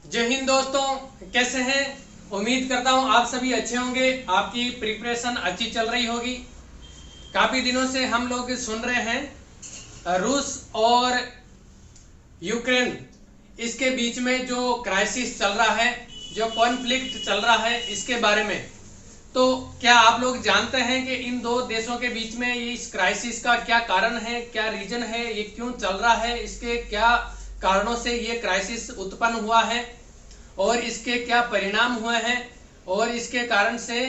जय हिंद दोस्तों, कैसे हैं। उम्मीद करता हूं आप सभी अच्छे होंगे। आपकी प्रिपरेशन अच्छी चल रही होगी। काफी दिनों से हम लोग सुन रहे हैं रूस और यूक्रेन, इसके बीच में जो क्राइसिस चल रहा है, जो कॉन्फ्लिक्ट चल रहा है, इसके बारे में। तो क्या आप लोग जानते हैं कि इन दो देशों के बीच में ये इस क्राइसिस का क्या कारण है, क्या रीजन है, ये क्यों चल रहा है, इसके क्या कारणों से ये क्राइसिस उत्पन्न हुआ है और इसके क्या परिणाम हुए हैं और इसके कारण से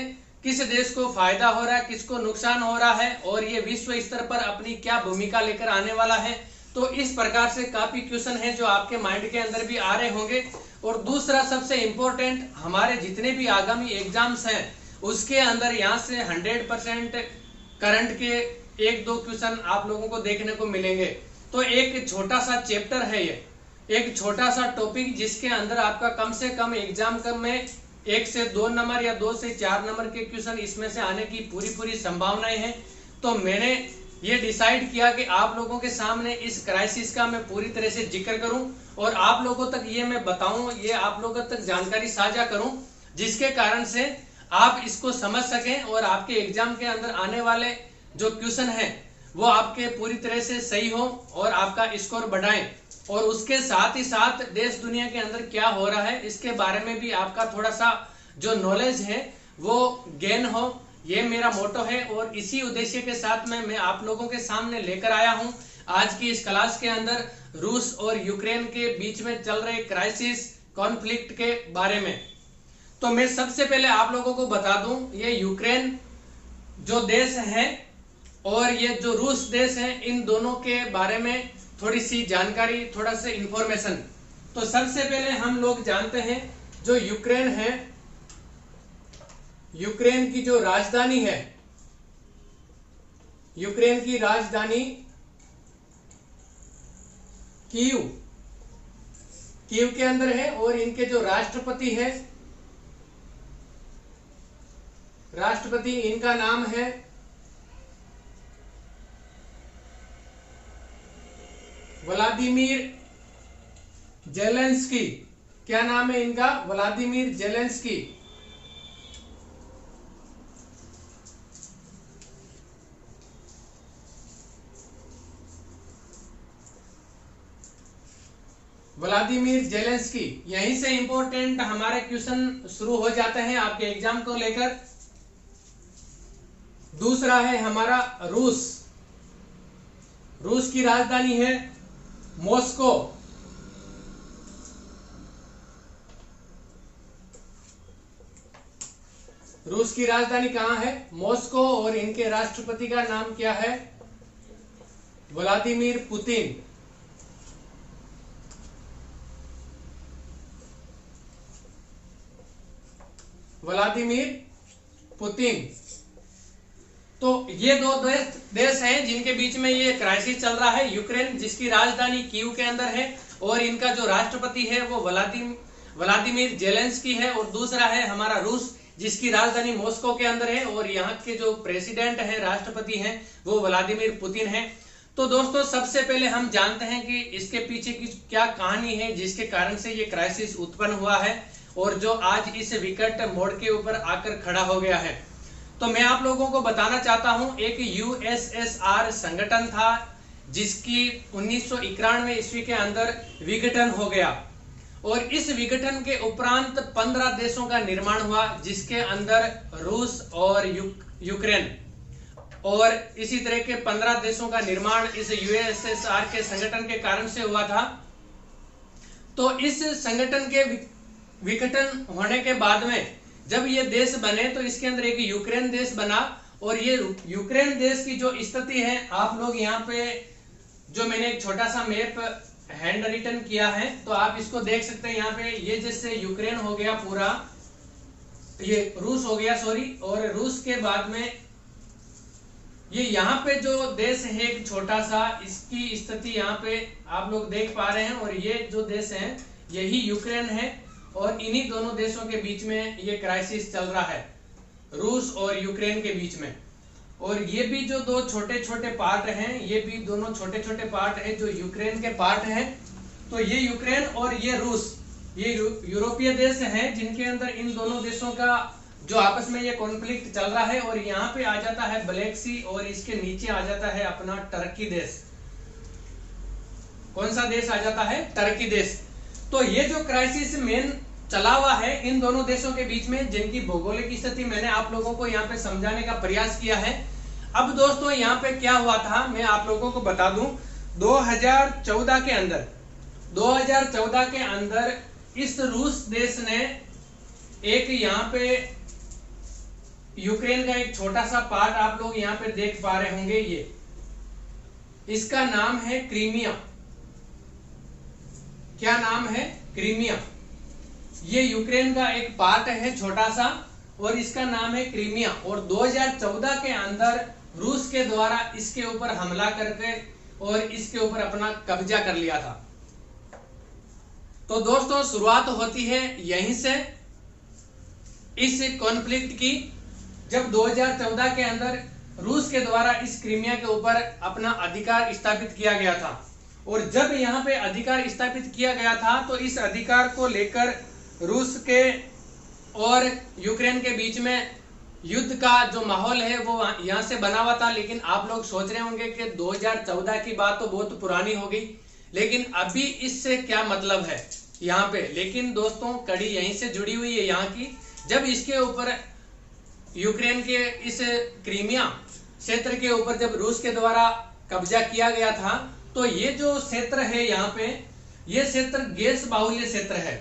किस देश को फायदा हो रहा है, किसको नुकसान हो रहा है और ये विश्व स्तर पर अपनी क्या भूमिका लेकर आने वाला है। तो इस प्रकार से काफी क्वेश्चन हैं जो आपके माइंड के अंदर भी आ रहे होंगे। और दूसरा सबसे इंपॉर्टेंट, हमारे जितने भी आगामी एग्जाम्स हैं उसके अंदर यहाँ से 100% करंट के एक दो क्वेश्चन आप लोगों को देखने को मिलेंगे। तो एक छोटा सा चैप्टर है ये, एक छोटा सा टॉपिक जिसके अंदर आपका कम से कम एग्जाम में 1 से 2 नंबर या 2 से 4 नंबर के क्वेश्चन इसमें से आने की पूरी संभावनाएं हैं। तो मैंने ये डिसाइड किया कि आप लोगों के सामने इस क्राइसिस का मैं पूरी तरह से जिक्र करूं और आप लोगों तक ये मैं बताऊं, ये आप लोगों तक जानकारी साझा करूं, जिसके कारण से आप इसको समझ सकें और आपके एग्जाम के अंदर आने वाले जो क्वेश्चन हैं वो आपके पूरी तरह से सही हो और आपका स्कोर बढ़ाएं। और उसके साथ ही साथ देश दुनिया के अंदर क्या हो रहा है इसके बारे में भी आपका थोड़ा सा जो नॉलेज है वो गेन हो, ये मेरा मोटो है। और इसी उद्देश्य के साथ में मैं आप लोगों के सामने लेकर आया हूं आज की इस क्लास के अंदर रूस और यूक्रेन के बीच में चल रहे क्राइसिस कॉन्फ्लिक्ट के बारे में। तो मैं सबसे पहले आप लोगों को बता दूं, ये यूक्रेन जो देश है और ये जो रूस देश है, इन दोनों के बारे में थोड़ी सी जानकारी, थोड़ा सा इंफॉर्मेशन। तो सबसे पहले हम लोग जानते हैं जो यूक्रेन है, यूक्रेन की जो राजधानी है, यूक्रेन की राजधानी कीव, कीव के अंदर है। और इनके जो राष्ट्रपति है, राष्ट्रपति इनका नाम है व्लादिमीर जेलेंस्की। क्या नाम है इनका? Vladimir Zelensky. Vladimir Zelensky. यहीं से इंपॉर्टेंट हमारे क्वेश्चन शुरू हो जाते हैं आपके एग्जाम को लेकर। दूसरा है हमारा रूस, रूस की राजधानी है मॉस्को। रूस की राजधानी कहां है? मॉस्को। और इनके राष्ट्रपति का नाम क्या है? Vladimir Putin. Vladimir Putin. तो ये दो देश हैं जिनके बीच में ये क्राइसिस चल रहा है। यूक्रेन जिसकी राजधानी कीव के अंदर है और इनका जो राष्ट्रपति है वो व्लादिमीर जेलेंस्की है। और दूसरा है हमारा रूस जिसकी राजधानी मॉस्को के अंदर है और यहाँ के जो प्रेसिडेंट है, राष्ट्रपति हैं, वो व्लादिमीर पुतिन है। तो दोस्तों सबसे पहले हम जानते हैं कि इसके पीछे की क्या कहानी है जिसके कारण से ये क्राइसिस उत्पन्न हुआ है और जो आज इस विकट मोड़ के ऊपर आकर खड़ा हो गया है। तो मैं आप लोगों को बताना चाहता हूं, एक यूएसएसआर संगठन था जिसकी 1991 ईस्वी के अंदर विघटन हो गया और इस विघटन के उपरांत 15 देशों का निर्माण हुआ जिसके अंदर रूस और यूक्रेन और इसी तरह के 15 देशों का निर्माण इस यूएसएसआर के संगठन के कारण से हुआ था। तो इस संगठन के विघटन होने के बाद में जब ये देश बने तो इसके अंदर एक यूक्रेन देश बना। और ये यूक्रेन देश की जो स्थिति है, आप लोग यहाँ पे जो मैंने एक छोटा सा मैप हैंड रिटन किया है तो आप इसको देख सकते हैं। यहाँ पे ये जैसे यूक्रेन हो गया पूरा, ये रूस हो गया सॉरी, और रूस के बाद में ये यहाँ पे जो देश है एक छोटा सा, इसकी स्थिति यहाँ पे आप लोग देख पा रहे हैं। और ये जो देश है यही यूक्रेन है और इन्हीं दोनों देशों के बीच में ये क्राइसिस चल रहा है, रूस और यूक्रेन के बीच में। और ये भी जो दो छोटे छोटे पार्ट हैं, ये भी दोनों छोटे छोटे पार्ट हैं जो यूक्रेन के पार्ट हैं। तो ये यूक्रेन और ये रूस, ये यूरोपीय देश हैं जिनके अंदर इन दोनों देशों का जो आपस में ये कॉन्फ्लिक्ट चल रहा है। और यहाँ पे आ जाता है ब्लैक सी और इसके नीचे आ जाता है अपना टर्की देश। कौन सा देश आ जाता है? टर्की देश। तो ये जो क्राइसिस मेन चला हुआ है इन दोनों देशों के बीच में, जिनकी भौगोलिक स्थिति मैंने आप लोगों को यहाँ पे समझाने का प्रयास किया है। अब दोस्तों यहाँ पे क्या हुआ था मैं आप लोगों को बता दूं। 2014 के अंदर इस रूस देश ने एक यहाँ पे यूक्रेन का एक छोटा सा पार्ट आप लोग यहाँ पे देख पा रहे होंगे, ये इसका नाम है क्रीमिया। क्या नाम है? क्रीमिया। ये यूक्रेन का एक पार्ट है छोटा सा और इसका नाम है क्रीमिया। और 2014 के अंदर रूस के द्वारा इसके ऊपर हमला करके और इसके ऊपर अपना कब्जा कर लिया था। तो दोस्तों शुरुआत होती है यहीं से इस कॉन्फ्लिक्ट की, जब 2014 के अंदर रूस के द्वारा इस क्रीमिया के ऊपर अपना अधिकार स्थापित किया गया था। और जब यहाँ पे अधिकार स्थापित किया गया था तो इस अधिकार को लेकर रूस के और यूक्रेन के बीच में युद्ध का जो माहौल है वो यहाँ से बना हुआ था। लेकिन आप लोग सोच रहे होंगे कि 2014 की बात तो बहुत पुरानी हो गई, लेकिन अभी इससे क्या मतलब है यहाँ पे। लेकिन दोस्तों कड़ी यहीं से जुड़ी हुई है यहाँ की। जब इसके ऊपर यूक्रेन के इस क्रीमिया क्षेत्र के ऊपर जब रूस के द्वारा कब्जा किया गया था तो ये जो क्षेत्र है यहाँ पे, ये क्षेत्र गैस बाहुल्य क्षेत्र है।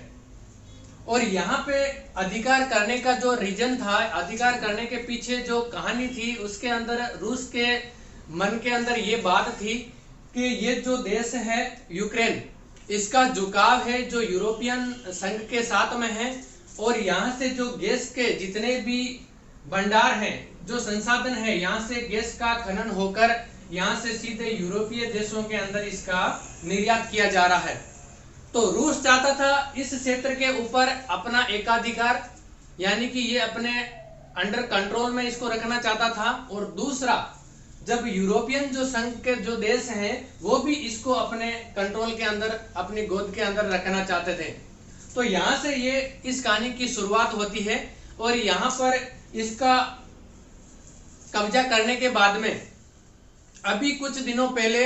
और यहाँ पे अधिकार करने का जो रीजन था, अधिकार करने के पीछे जो कहानी थी, उसके अंदर रूस के मन के अंदर ये बात थी कि ये जो देश है यूक्रेन, इसका झुकाव है जो यूरोपियन संघ के साथ में है। और यहाँ से जो गैस के जितने भी भंडार हैं, जो संसाधन है, यहाँ से गैस का खनन होकर यहाँ से सीधे यूरोपीय देशों के अंदर इसका निर्यात किया जा रहा है। तो रूस चाहता था इस क्षेत्र के ऊपर अपना एकाधिकार, यानी कि ये अपने अंडर कंट्रोल में इसको रखना चाहता था। और दूसरा, जब यूरोपियन जो संघ के जो देश हैं वो भी इसको अपने कंट्रोल के अंदर, अपनी गोद के अंदर रखना चाहते थे। तो यहाँ से ये इस कहानी की शुरुआत होती है। और यहाँ पर इसका कब्जा करने के बाद में अभी कुछ दिनों पहले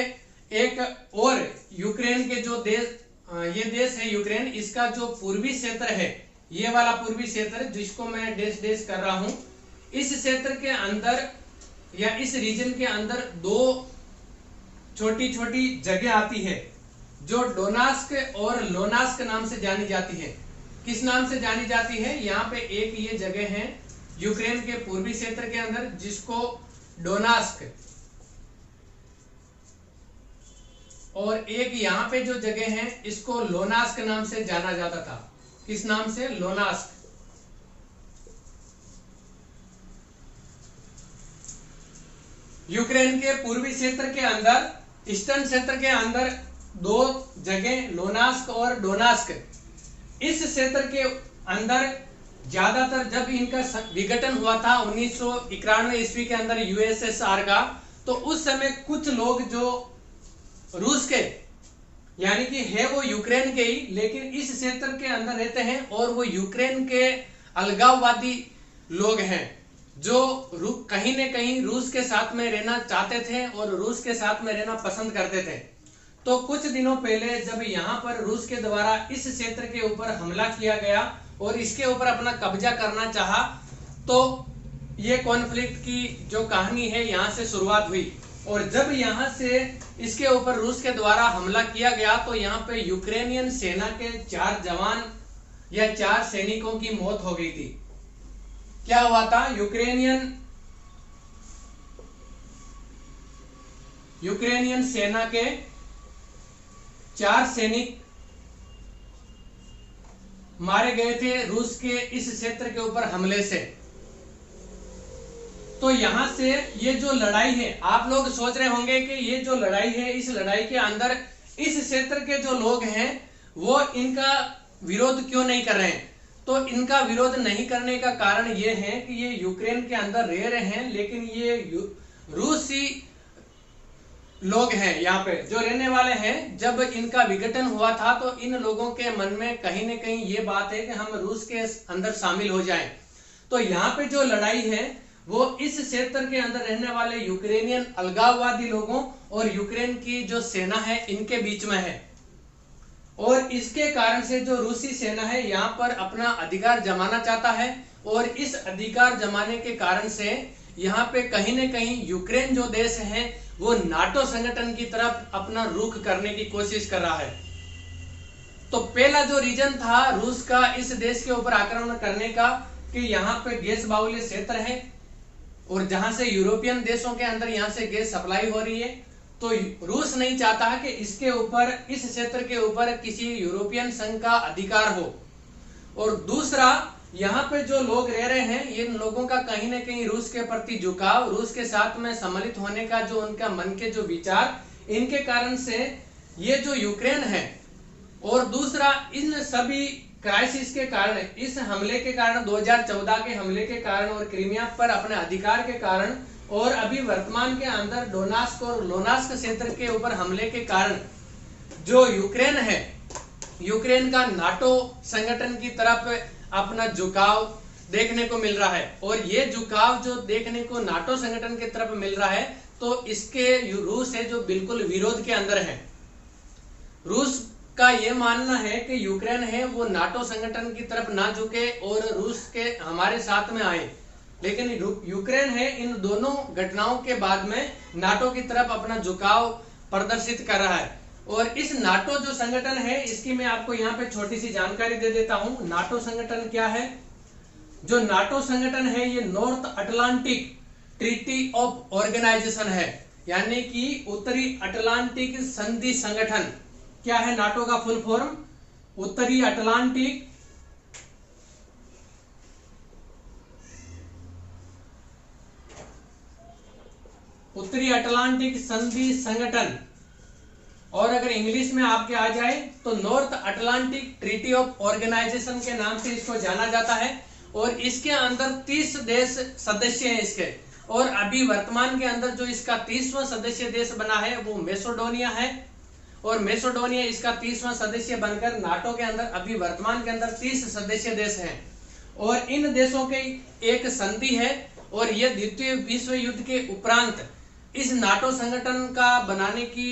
एक और यूक्रेन के जो देश, ये देश है यूक्रेन, इसका जो पूर्वी क्षेत्र है, ये वाला पूर्वी क्षेत्र जिसको मैं डैश डैश कर रहा हूं, इस क्षेत्र के अंदर या इस रीजन के अंदर दो छोटी छोटी जगह आती है जो डोनास्क और लोनास्क नाम से जानी जाती है। किस नाम से जानी जाती है? यहाँ पे एक ये जगह है यूक्रेन के पूर्वी क्षेत्र के अंदर जिसको डोनास्क, और एक यहाँ पे जो जगह है इसको लोनास्क नाम से जाना जाता था। किस नाम से? लोनास्क। यूक्रेन के पूर्वी क्षेत्र के अंदर, ईस्टर्न क्षेत्र के अंदर दो जगह लोनास्क और डोनास्क। इस क्षेत्र के अंदर ज्यादातर जब इनका विघटन हुआ था 1991 ईस्वी के अंदर यूएसएसआर का, तो उस समय कुछ लोग जो रूस के यानी कि है वो यूक्रेन के ही, लेकिन इस क्षेत्र के अंदर रहते हैं और वो यूक्रेन के अलगाववादी लोग हैं जो कहीं न कहीं रूस के साथ में रहना चाहते थे और रूस के साथ में रहना पसंद करते थे। तो कुछ दिनों पहले जब यहाँ पर रूस के द्वारा इस क्षेत्र के ऊपर हमला किया गया और इसके ऊपर अपना कब्जा करना चाहा, तो ये कॉन्फ्लिक्ट की जो कहानी है यहाँ से शुरुआत हुई। और जब यहाँ से इसके ऊपर रूस के द्वारा हमला किया गया तो यहाँ पे यूक्रेनियन सेना के 4 जवान या 4 सैनिकों की मौत हो गई थी। क्या हुआ था? यूक्रेनियन सेना के 4 सैनिक मारे गए थे रूस के इस क्षेत्र के ऊपर हमले से। तो यहाँ से ये जो लड़ाई है, आप लोग सोच रहे होंगे कि ये जो लड़ाई है, इस लड़ाई के अंदर इस क्षेत्र के जो लोग हैं वो इनका विरोध क्यों नहीं कर रहे हैं? तो इनका विरोध नहीं करने का कारण ये है कि ये यूक्रेन के अंदर रह रहे हैं, लेकिन ये रूसी लोग हैं यहाँ पे जो रहने वाले हैं, जब इनका विघटन हुआ था तो इन लोगों के मन में कहीं न कहीं ये बात है कि हम रूस के अंदर शामिल हो जाएं। तो यहाँ पे जो लड़ाई है वो इस क्षेत्र के अंदर रहने वाले यूक्रेनियन अलगाववादी लोगों और यूक्रेन की जो सेना है इनके बीच में है। और इसके कारण से जो रूसी सेना है यहाँ पर अपना अधिकार जमाना चाहता है, और इस अधिकार जमाने के कारण से यहाँ पे कहीं न कहीं यूक्रेन जो देश है वो नाटो संगठन की तरफ अपना रुख करने की कोशिश कर रहा है। तो पहला जो रीजन था रूस का इस देश के ऊपर आक्रमण करने का कि यहाँ पे गैस बाहुल्य क्षेत्र है और जहां से यूरोपियन देशों के अंदर यहाँ से गैस सप्लाई हो रही है, तो रूस नहीं चाहता कि इसके ऊपर, इस क्षेत्र के ऊपर किसी यूरोपियन संघ का अधिकार हो। और दूसरा, यहाँ पे जो लोग रह रहे हैं इन लोगों का कहीं न कहीं रूस के प्रति झुकाव, रूस के साथ में सम्मिलित होने का जो उनका मन के जो विचार, इनके कारण से ये जो यूक्रेन है, और दूसरा इन सभी क्राइसिस के कारण, इस हमले के कारण, 2014 के हमले के कारण और क्रीमिया पर अपने अधिकार के कारण, और अभी वर्तमान के अंदर डोनास्क और लोनास्क क्षेत्र के ऊपर हमले के कारण जो यूक्रेन है, यूक्रेन का नाटो संगठन की तरफ अपना झुकाव देखने को मिल रहा है। और ये झुकाव जो देखने को नाटो संगठन की तरफ मिल रहा है, तो इसके रूस है जो बिल्कुल विरोध के अंदर है। रूस का ये मानना है कि यूक्रेन है वो नाटो संगठन की तरफ ना झुके और रूस के हमारे साथ में आए, लेकिन यूक्रेन है इन दोनों घटनाओं के बाद में नाटो की तरफ अपना झुकाव प्रदर्शित कर रहा है। और इस नाटो जो संगठन है इसकी मैं आपको यहाँ पे छोटी सी जानकारी दे देता हूँ। नाटो संगठन क्या है? जो नाटो संगठन है ये North Atlantic treaty of organization है, यानी कि उत्तरी अटलांटिक संधि संगठन। क्या है नाटो का फुल फॉर्म? उत्तरी अटलांटिक संधि संगठन, और अगर इंग्लिश में आपके आ जाए तो North Atlantic treaty of organization के नाम से इसको जाना जाता है। और इसके अंदर 30 देश सदस्य हैं इसके, और अभी वर्तमान के अंदर जो इसका 30वां सदस्य देश बना है वो मैसेडोनिया है, और मैसेडोनिया इसका 30वां सदस्य बनकर नाटो के अंदर अभी वर्तमान के अंदर 30 सदस्य देश हैं। और इन देशों की एक संधि है, और यह द्वितीय विश्व युद्ध के उपरांत इस नाटो संगठन का बनाने की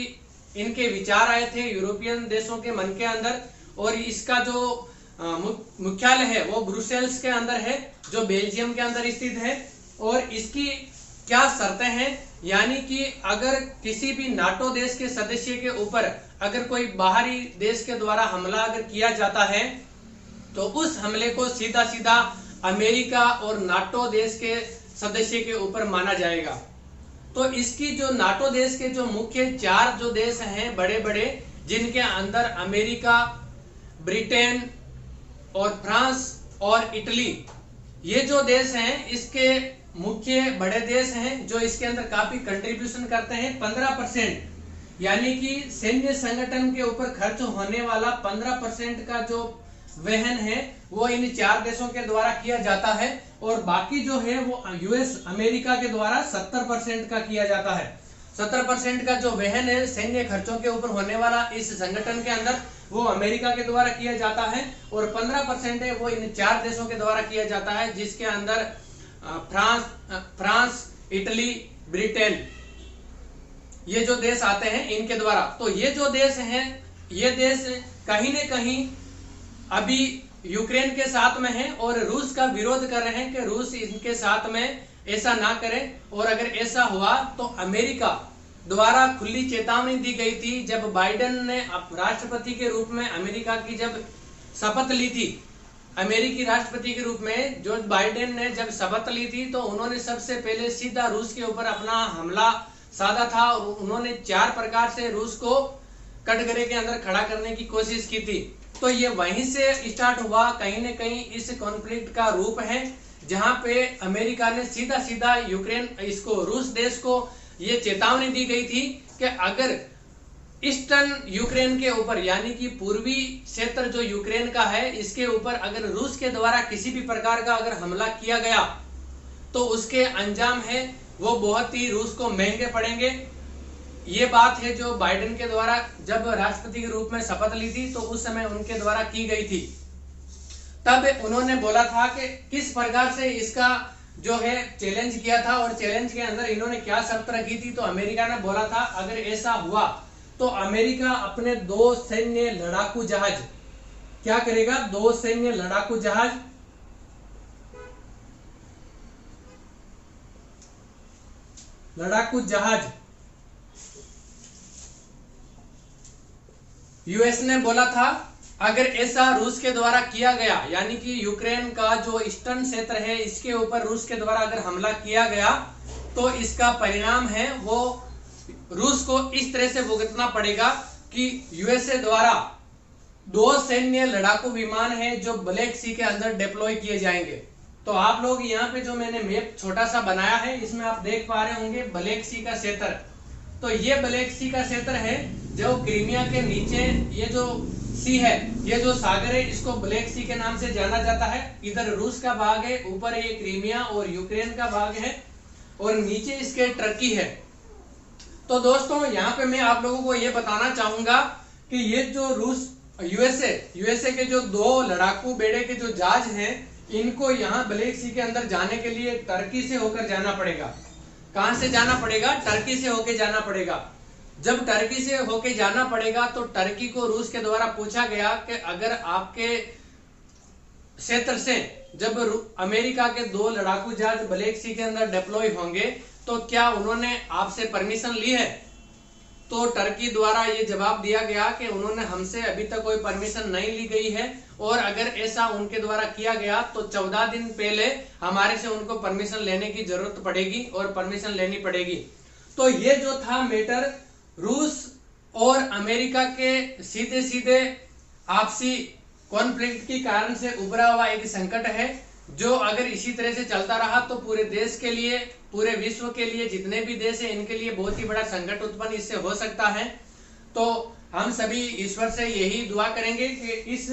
इनके विचार आए थे यूरोपियन देशों के मन के अंदर। और इसका जो मुख्यालय है वो ब्रुसेल्स के अंदर है, जो बेल्जियम के अंदर स्थित है। और इसकी क्या शर्तें हैं, यानी कि अगर किसी भी नाटो देश के सदस्य के ऊपर अगर कोई बाहरी देश के द्वारा हमला अगर किया जाता है तो उस हमले को सीधा सीधा अमेरिका और नाटो देश के सदस्य के ऊपर माना जाएगा। तो इसकी जो नाटो देश के जो मुख्य 4 जो देश हैं बड़े बड़े, जिनके अंदर अमेरिका, ब्रिटेन और फ्रांस और इटली, ये जो देश हैं इसके मुख्य बड़े देश हैं जो इसके अंदर काफी कंट्रीब्यूशन करते हैं। 15%, यानी कि सैन्य संगठन के ऊपर खर्च होने वाला 15% का जो वहन है वो इन 4 देशों के द्वारा किया जाता है, और बाकी जो है वो यूएस अमेरिका के द्वारा 70% का किया जाता है। 70% का जो वहन है सैन्य खर्चों के ऊपर होने वाला इस संगठन के अंदर वो अमेरिका के द्वारा किया जाता है, और 15% है वो इन 4 देशों के द्वारा किया जाता है, जिसके अंदर फ्रांस, इटली, ब्रिटेन, ये जो देश आते हैं इनके द्वारा। तो ये जो देश हैं, ये देश कहीं न कहीं अभी यूक्रेन के साथ में है और रूस का विरोध कर रहे हैं कि रूस इनके साथ में ऐसा ना करे। और अगर ऐसा हुआ तो अमेरिका द्वारा खुली चेतावनी दी गई थी जब बाइडेन ने राष्ट्रपति के रूप में अमेरिका की जब शपथ ली थी, अमेरिकी राष्ट्रपति के रूप में जो बाइडेन ने जब शपथ ली थी तो उन्होंने सबसे पहले सीधा रूस के ऊपर अपना हमला साधा था, और उन्होंने 4 प्रकार से रूस को कटघरे के अंदर खड़ा करने की कोशिश की थी। तो ये वहीं से स्टार्ट हुआ, कहीं न कहीं इस कॉन्फ्लिक्ट का रूप है, जहां पे अमेरिका ने सीधा सीधा यूक्रेन इसको रूस देश को ये चेतावनी दी गई थी कि अगर ईस्टर्न यूक्रेन के ऊपर, यानी कि पूर्वी क्षेत्र जो यूक्रेन का है, इसके ऊपर अगर रूस के द्वारा किसी भी प्रकार का अगर हमला किया गया तो उसके अंजाम है वो बहुत ही रूस को महंगे पड़ेंगे। ये बात है जो बाइडेन के द्वारा जब राष्ट्रपति के रूप में शपथ ली थी तो उस समय उनके द्वारा की गई थी। तब उन्होंने बोला था कि किस प्रकार से इसका जो है चैलेंज किया था, और चैलेंज के अंदर इन्होंने क्या शर्त रखी थी। तो अमेरिका ने बोला था अगर ऐसा हुआ तो अमेरिका अपने 2 सैन्य लड़ाकू जहाज क्या करेगा, 2 सैन्य लड़ाकू जहाज यूएस ने बोला था अगर ऐसा रूस के द्वारा किया गया, यानी कि यूक्रेन का जो ईस्टर्न क्षेत्र है इसके ऊपर रूस के द्वारा अगर हमला किया गया तो इसका परिणाम है वो रूस को इस तरह से भुगतना पड़ेगा कि यूएसए द्वारा 2 सैन्य लड़ाकू विमान है जो ब्लैक सी के अंदर डिप्लॉय किए जाएंगे। तो आप लोग यहाँ पे जो मैंने मैप छोटा सा बनाया है इसमें आप देख पा रहे होंगे ब्लैक सी का क्षेत्र। तो ये ब्लैक सी का क्षेत्र है जो क्रीमिया के नीचे ये जो सी है, ये जो सागर है, इसको ब्लैक सी के नाम से जाना जाता है। इधर रूस का भाग है, ऊपर ये क्रीमिया और यूक्रेन का भाग है, और नीचे इसके टर्की है। तो दोस्तों यहाँ पे मैं आप लोगों को ये बताना चाहूंगा कि ये जो रूस यूएसए के जो 2 लड़ाकू बेड़े के जो जहाज हैं इनको यहाँ ब्लैक सी के अंदर जाने के लिए टर्की से होकर जाना पड़ेगा। कहां से जाना पड़ेगा, टर्की से होकर जाना पड़ेगा। जब टर्की से होके जाना पड़ेगा तो टर्की को रूस के द्वारा पूछा गया कि अगर आपके क्षेत्र से जब अमेरिका के 2 लड़ाकू जहाज ब्लैक सी के अंदर डिप्लॉय होंगे तो क्या उन्होंने आपसे परमिशन ली है। तो टर्की द्वारा ये जवाब दिया गया कि उन्होंने हमसे अभी तक कोई परमिशन नहीं ली गई है, और अगर ऐसा उनके द्वारा किया गया तो 14 दिन पहले हमारे से उनको परमिशन लेने की जरूरत पड़ेगी और परमिशन लेनी पड़ेगी। तो ये जो था मैटर रूस और अमेरिका के सीधे सीधे आपसी कॉन्फ्लिक्ट के कारण से उभरा हुआ एक संकट है, जो अगर इसी तरह से चलता रहा तो पूरे देश के लिए, पूरे विश्व के लिए, जितने भी देश हैं इनके लिए बहुत ही बड़ा संकट उत्पन्न इससे हो सकता है। तो हम सभी ईश्वर से यही दुआ करेंगे कि इस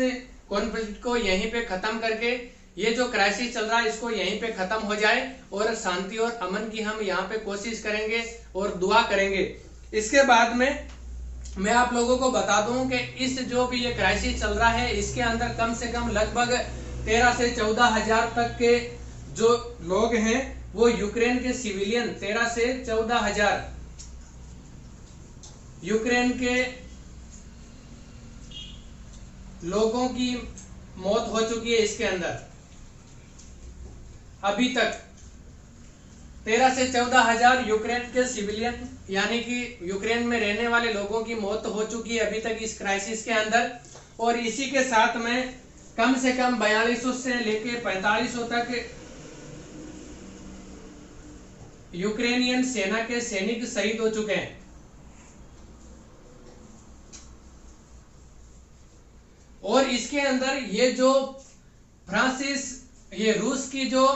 कॉन्फ्लिक्ट को यहीं पे खत्म करके ये जो क्राइसिस चल रहा है इसको यहीं पे खत्म हो जाए, और शांति और अमन की हम यहाँ पे कोशिश करेंगे और दुआ करेंगे। इसके बाद में मैं आप लोगों को बता दूं कि इस जो भी ये क्राइसिस चल रहा है इसके अंदर कम से कम लगभग 13 से 14 हजार तक के जो लोग हैं वो यूक्रेन के सिविलियन, 13 से 14 हजार यूक्रेन के लोगों की मौत हो चुकी है। इसके अंदर अभी तक 13 से 14 हजार यूक्रेन के सिविलियन यानी कि यूक्रेन में रहने वाले लोगों की मौत हो चुकी है अभी तक इस क्राइसिस के अंदर। और इसी के साथ में कम से कम 4200 से लेके 4500 तक यूक्रेनियन सेना के सैनिक शहीद हो चुके हैं। और इसके अंदर ये जो फ्रांसिस, ये रूस की जो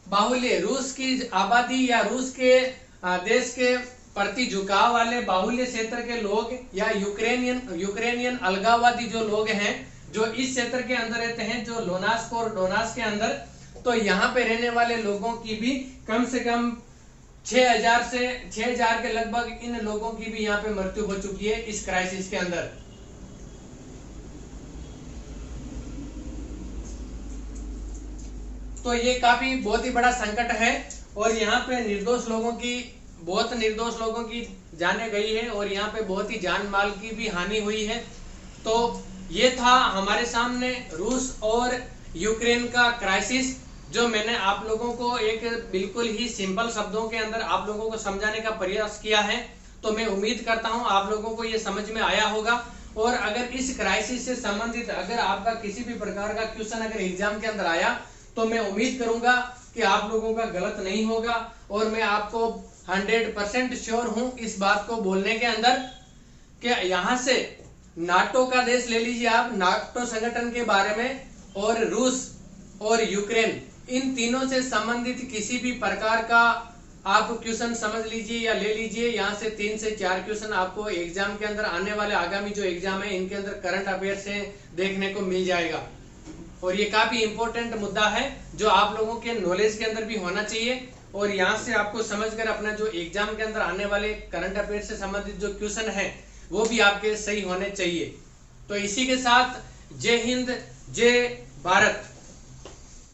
बाहुल्य, रूस की आबादी या रूस के देश के प्रति झुकाव वाले बाहुल्य क्षेत्र के लोग या यूक्रेनियन अलगाववादी जो लोग हैं जो इस क्षेत्र के अंदर रहते हैं, जो लोनास्क और डोनास्क के अंदर, तो यहाँ पे रहने वाले लोगों की भी कम से कम 6000 के लगभग इन लोगों की भी यहाँ पे मृत्यु हो चुकी है इस क्राइसिस के अंदर। तो ये काफी बहुत ही बड़ा संकट है, और यहाँ पे बहुत निर्दोष लोगों की जाने गई है, और यहाँ पे बहुत ही जान माल की भी हानि हुई है। तो ये था हमारे सामने रूस और यूक्रेन का क्राइसिस, जो मैंने आप लोगों को एक बिल्कुल ही सिंपल शब्दों के अंदर आप लोगों को समझाने का प्रयास किया है। तो मैं उम्मीद करता हूँ आप लोगों को ये समझ में आया होगा। और अगर इस क्राइसिस से संबंधित अगर आपका किसी भी प्रकार का क्वेश्चन अगर एग्जाम के अंदर आया तो मैं उम्मीद करूंगा कि आप लोगों का गलत नहीं होगा, और मैं आपको 100% श्योर हूं इस बात को बोलने के अंदर कि यहाँ से नाटो का देश ले लीजिए आप, नाटो संगठन के बारे में, और रूस और यूक्रेन, इन तीनों से संबंधित किसी भी प्रकार का आप क्वेश्चन समझ लीजिए या ले लीजिए। यहाँ से 3 से 4 क्वेश्चन आपको एग्जाम के अंदर आने वाले आगामी जो एग्जाम है इनके अंदर करंट अफेयर से देखने को मिल जाएगा। और ये काफी इंपॉर्टेंट मुद्दा है जो आप लोगों के नॉलेज के अंदर भी होना चाहिए। और यहाँ से आपको समझकर अपना जो एग्जाम के अंदर आने वाले करंट अफेयर से संबंधित जो क्वेश्चन है वो भी आपके सही होने चाहिए। तो इसी के साथ जय हिंद, जय भारत।